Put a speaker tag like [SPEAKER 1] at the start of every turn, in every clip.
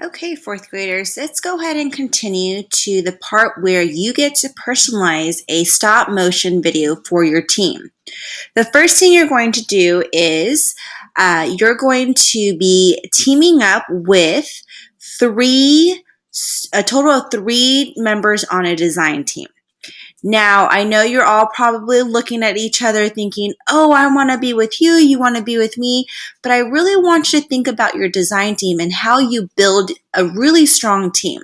[SPEAKER 1] Okay, fourth graders, let's go ahead and continue to the part where you get to personalize a stop motion video for your team. The first thing you're going to do is you're going to be teaming up with a total of three members on a design team. Now, I know you're all probably looking at each other thinking, oh, I want to be with you, you want to be with me, but I really want you to think about your design team and how you build a really strong team.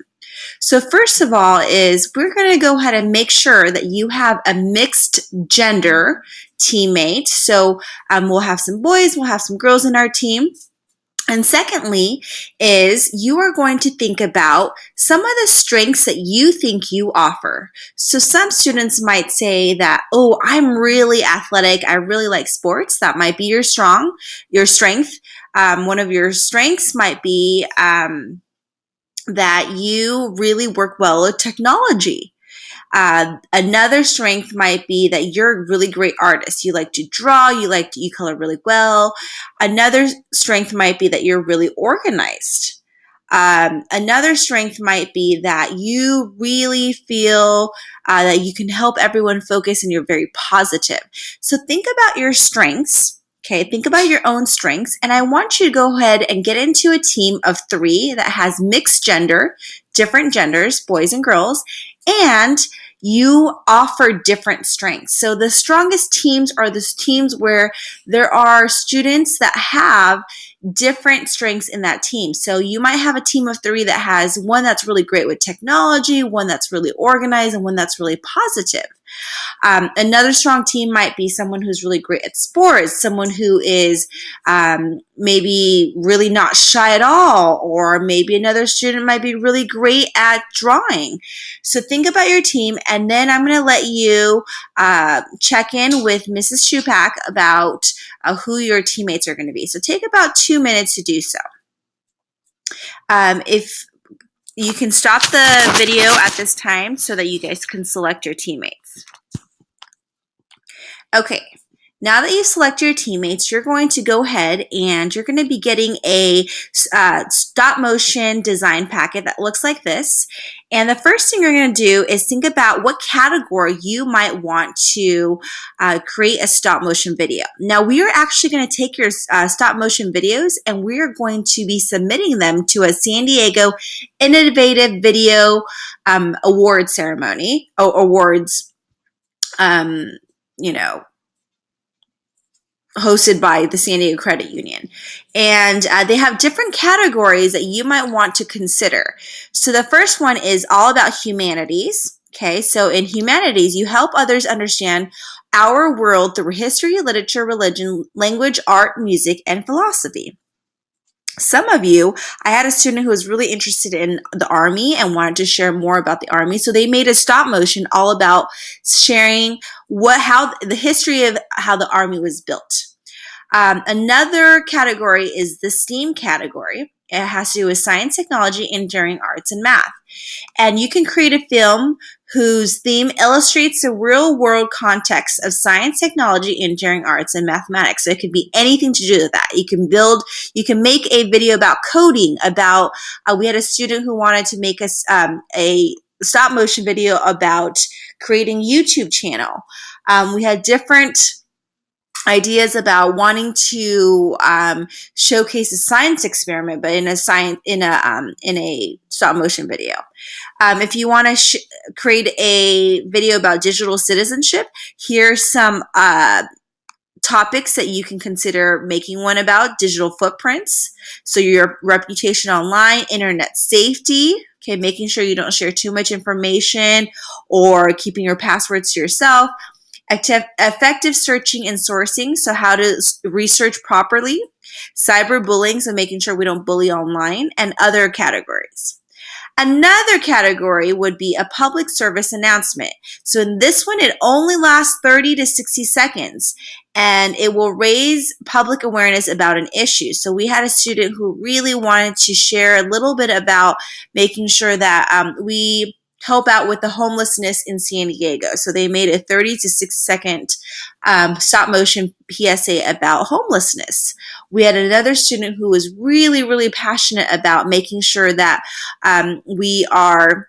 [SPEAKER 1] So first of all is we're going to go ahead and make sure that you have a mixed gender teammate. So we'll have some boys, we'll have some girls in our team. And secondly is you are going to think about some of the strengths that you think you offer. So some students might say that, oh, I'm really athletic. I really like sports. That might be your strength. One of your strengths might be that you really work well with technology. Another strength might be that you're a really great artist. You like to draw, you color really well. Another strength might be that you're really organized. Another strength might be that you really feel that you can help everyone focus and you're very positive. So think about your strengths. Okay, think about your own strengths, and I want you to go ahead and get into a team of three that has mixed gender, different genders, boys and girls, and you offer different strengths. So the strongest teams are the teams where there are students that have different strengths in that team. So you might have a team of three that has one that's really great with technology, one that's really organized, and one that's really positive. Another strong team might be someone who's really great at sports, someone who is maybe really not shy at all, or maybe another student might be really great at drawing. So think about your team, and then I'm going to let you check in with Mrs. Shupak about who your teammates are going to be. So take about 2 minutes to do so. If you can stop the video at this time so that you guys can select your teammates. Okay, now that you select your teammates, you're going to go ahead and you're going to be getting a stop motion design packet that looks like this. And the first thing you're going to do is think about what category you might want to create a stop motion video. Now, we are actually going to take your stop motion videos and we are going to be submitting them to a San Diego Innovative Video Award ceremony, awards, hosted by the San Diego Credit Union. And they have different categories that you might want to consider. So the first one is all about humanities. Okay, so in humanities, you help others understand our world through history, literature, religion, language, art, music, and philosophy. Some of you, I had a student who was really interested in the Army and wanted to share more about the Army. So they made a stop motion all about sharing the history of how the Army was built. Another category is the STEAM category. It has to do with science, technology, engineering, arts, and math. And you can create a film whose theme illustrates the real-world context of science, technology, engineering, arts, and mathematics. So it could be anything to do with that. You can make a video about coding, we had a student who wanted to make us a stop motion video about creating a YouTube channel. We had different ideas about wanting to showcase a science experiment, but in a stop motion video. If you want to create a video about digital citizenship, here's some topics that you can consider making one about: digital footprints, so your reputation online, internet safety, okay, making sure you don't share too much information or keeping your passwords to yourself. Effective searching and sourcing, so how to research properly. Cyberbullying, so making sure we don't bully online, and other categories. Another category would be a public service announcement. So in this one, it only lasts 30 to 60 seconds, and it will raise public awareness about an issue. So we had a student who really wanted to share a little bit about making sure that we help out with the homelessness in San Diego. So they made a 30 to 60-second stop motion PSA about homelessness. We had another student who was really, really passionate about making sure that we are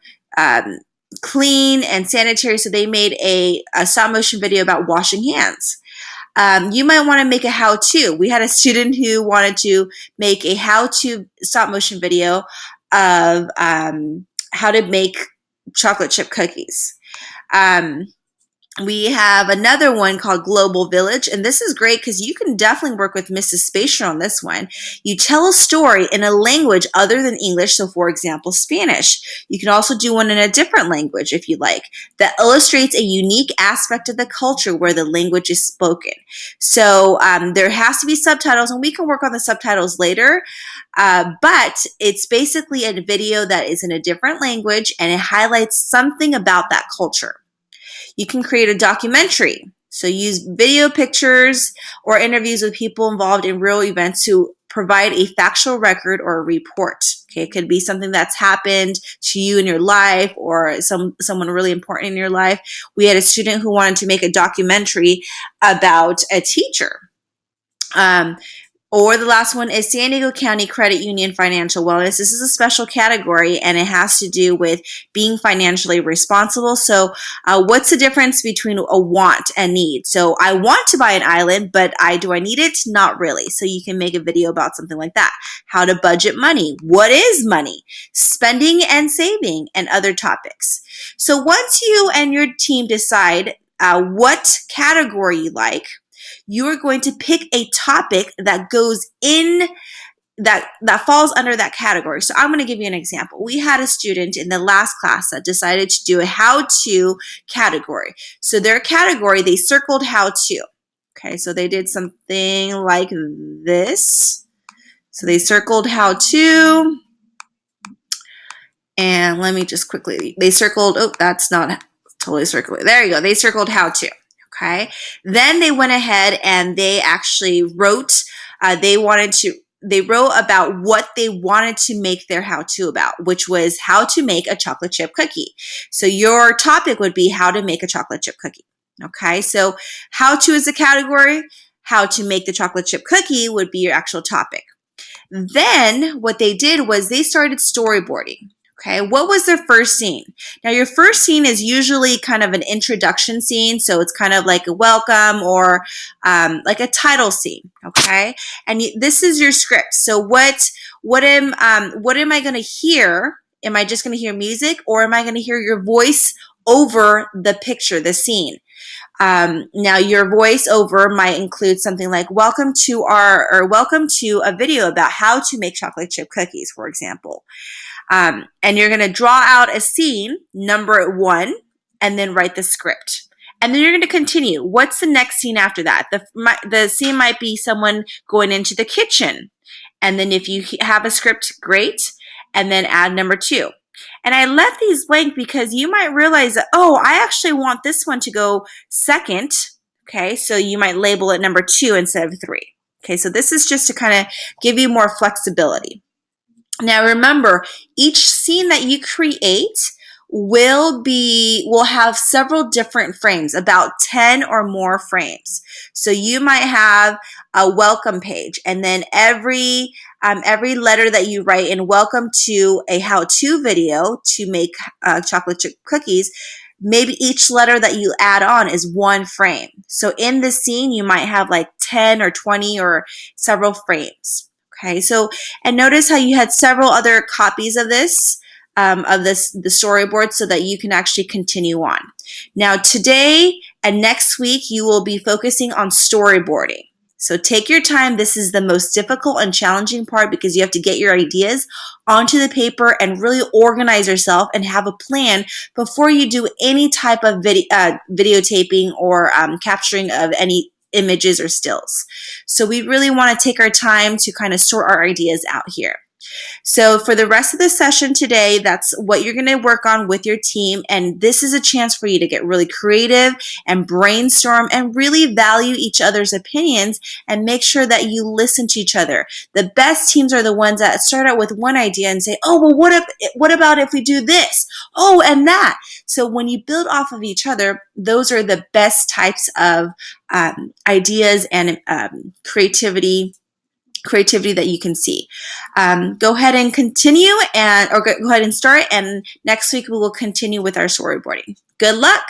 [SPEAKER 1] clean and sanitary. So they made a stop motion video about washing hands. You might want to make a how-to. We had a student who wanted to make a how-to stop motion video of how to make chocolate chip cookies. We have another one called Global Village, and this is great because you can definitely work with Mrs. Spacer on this one. You tell a story in a language other than English, so for example, Spanish. You can also do one in a different language if you like, that illustrates a unique aspect of the culture where the language is spoken. So there has to be subtitles, and we can work on the subtitles later, but it's basically a video that is in a different language, and it highlights something about that culture. You can create a documentary. So use video pictures or interviews with people involved in real events to provide a factual record or a report. Okay, it could be something that's happened to you in your life or someone really important in your life. We had a student who wanted to make a documentary about a teacher. Or the last one is San Diego County Credit Union Financial Wellness. This is a special category, and it has to do with being financially responsible. So what's the difference between a want and need? So I want to buy an island, but do I need it? Not really. So you can make a video about something like that. How to budget money. What is money? Spending and saving, and other topics. So once you and your team decide what category you like, you are going to pick a topic that goes in that falls under that category. So I'm going to give you an example. We had a student in the last class that decided to do a how-to category. So their category, they circled how-to. Okay, so they did something like this. So they circled how-to. And let me just quickly, they circled, oh, that's not totally circling. There you go. They circled how-to. Okay. Then they went ahead and they actually wrote, they wrote about what they wanted to make their how-to about, which was how to make a chocolate chip cookie. So your topic would be how to make a chocolate chip cookie. Okay. So how-to is a category. How to make the chocolate chip cookie would be your actual topic. Then what they did was they started storyboarding. Okay, what was their first scene? Now, your first scene is usually kind of an introduction scene, so it's kind of like a welcome or like a title scene. Okay, and this is your script. So what am I going to hear? Am I just going to hear music, or am I going to hear your voice over the picture, the scene? Now, your voiceover might include something like welcome to a video about how to make chocolate chip cookies, for example. And you're going to draw out a scene, number it 1, and then write the script. And then you're going to continue. What's the next scene after that? The scene might be someone going into the kitchen. And then if you have a script, great. And then add number 2. And I left these blank because you might realize that, oh, I actually want this one to go second. Okay, so you might label it number 2 instead of 3. Okay, so this is just to kind of give you more flexibility. Now remember, each scene that you create will have several different frames, about 10 or more frames. So you might have a welcome page, and then every letter that you write in welcome to a how-to video to make chocolate chip cookies, maybe each letter that you add on is 1 frame. So in this scene, you might have like 10 or 20 or several frames. Okay, so, and notice how you had several other copies of the storyboard so that you can actually continue on. Now, today and next week, you will be focusing on storyboarding. So take your time. This is the most difficult and challenging part because you have to get your ideas onto the paper and really organize yourself and have a plan before you do any type of videotaping or capturing of any images or stills. So we really want to take our time to kind of sort our ideas out here. So for the rest of the session today, that's what you're going to work on with your team. And this is a chance for you to get really creative and brainstorm and really value each other's opinions and make sure that you listen to each other. The best teams are the ones that start out with one idea and say, oh, well, what about if we do this? Oh, and that. So when you build off of each other, those are the best types of ideas and creativity that you can see. Go ahead and continue or go ahead and start. And next week we will continue with our storyboarding. Good luck.